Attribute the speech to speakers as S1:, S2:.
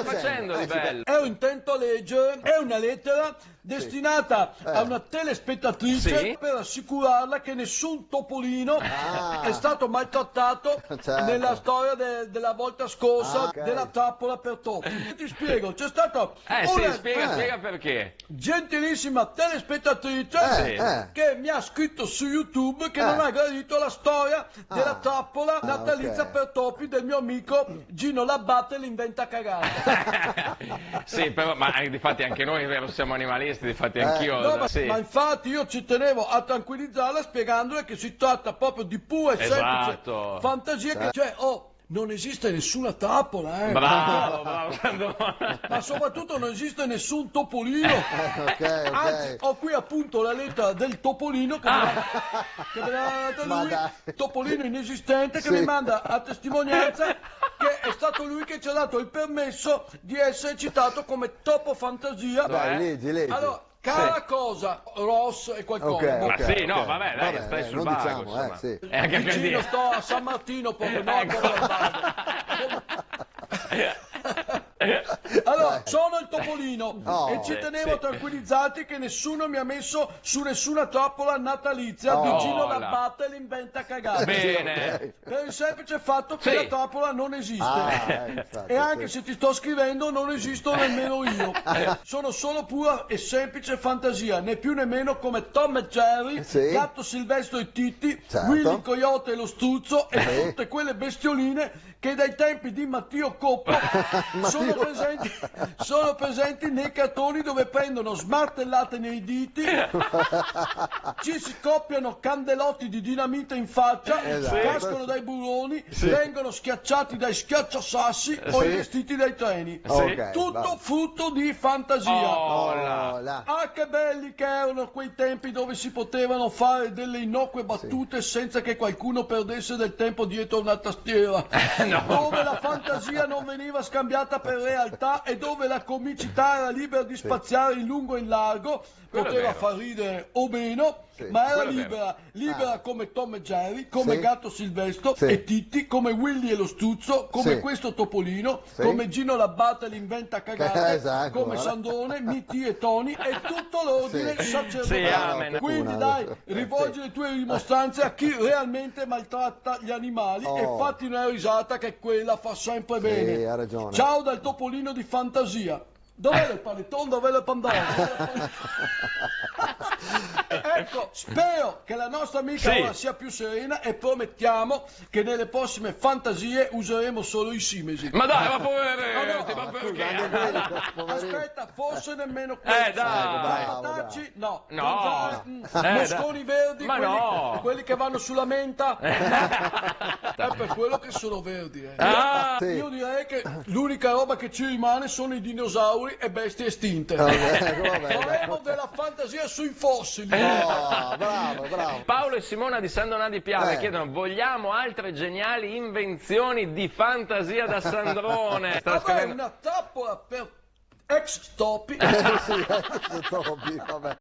S1: stai facendo di bello?
S2: Ero intento a leggere, è una lettera destinata a una telespettatrice
S1: Sì?
S2: per assicurarla che nessun topolino è stato maltrattato nella storia della volta scorsa della trappola per topi. Ti spiego, c'è stata una
S1: Spiega perché.
S2: gentilissima telespettatrice che mi ha scritto su YouTube che non ha gradito la storia della trappola natalizia per topi del mio amico Gino L'Abate l'inventa cagata.
S1: Sì, però, ma difatti anche noi, vero, siamo animalisti, difatti anch'io.
S2: No, ma,
S1: sì.
S2: ma infatti io ci tenevo a tranquillizzarla spiegandole che si tratta proprio di pura e semplice fantasia, che cioè, non esiste nessuna trappola,
S1: Bravo,
S2: ma soprattutto non esiste nessun topolino. Anzi, ho qui appunto la lettera del topolino che me l'ha data lui, topolino inesistente, che mi manda a testimonianza che è stato lui che ci ha dato il permesso di essere citato come topo fantasia.
S3: Leggi.
S2: Allora, cara cosa, Ross e qualcosa.
S1: Ma sì, no, vabbè, stai sul vago, insomma.
S2: Anche vicino sto a San Martino proprio, no, allora, sono il topolino e ci tenevo a tranquillizzarti che nessuno mi ha messo su nessuna trappola natalizia di Gino L'Abate l'inventa cagata.
S1: Bene.
S2: Per il semplice fatto che la trappola non esiste. E anche se ti sto scrivendo non esisto nemmeno io. Sono solo pura e semplice fantasia, né più né meno come Tom e Jerry, Gatto Silvestro e Titti, Willy il Coyote e lo Struzzo e tutte quelle bestioline che dai tempi di Matteo Coppo sono presenti nei cartoni dove prendono smartellate nei diti, ci si scoppiano candelotti di dinamite in faccia, cascano dai burroni, vengono schiacciati dai schiacciasassi o investiti dai treni. Tutto frutto di fantasia. Che belli che erano quei tempi dove si potevano fare delle innocue battute senza che qualcuno perdesse del tempo dietro una tastiera. Dove la fantasia non veniva scambiata per realtà e dove la comicità era libera di spaziare in lungo e in largo, poteva far ridere o meno, ma era libera come Tom e Jerry, come Gatto Silvestro e Titti, come Willy e lo Struzzo, come questo topolino, come Gino L'Abate l'inventa cagate, come Sandrone, Mitti e Tony e tutto l'ordine sacerdotale. Quindi dai, rivolgi le tue rimostranze a chi realmente maltratta gli animali e fatti una risata che quella fa sempre bene.
S3: Ha ragione.
S2: Ciao dal topolino di fantasia. Dov'è il panettone? Dov'è il pandoro? Ecco, spero che la nostra amica ora sia più serena e promettiamo che nelle prossime fantasie useremo solo i simesi.
S1: Ma dai, ma poveretti, ma perché?
S2: Aspetta, forse nemmeno quelli.
S3: Dai.
S2: No. Mosconi verdi, quelli che vanno sulla menta. È per quello che sono verdi. Io direi che l'unica roba che ci rimane sono i dinosauri e bestie estinte. Faremo della fantasia sui fossili.
S3: Bravo.
S1: Paolo e Simona di San Donà di Piave chiedono: vogliamo altre geniali invenzioni di fantasia da Sandrone?
S2: Vabbè, una trappola per ex topi.
S3: Vabbè.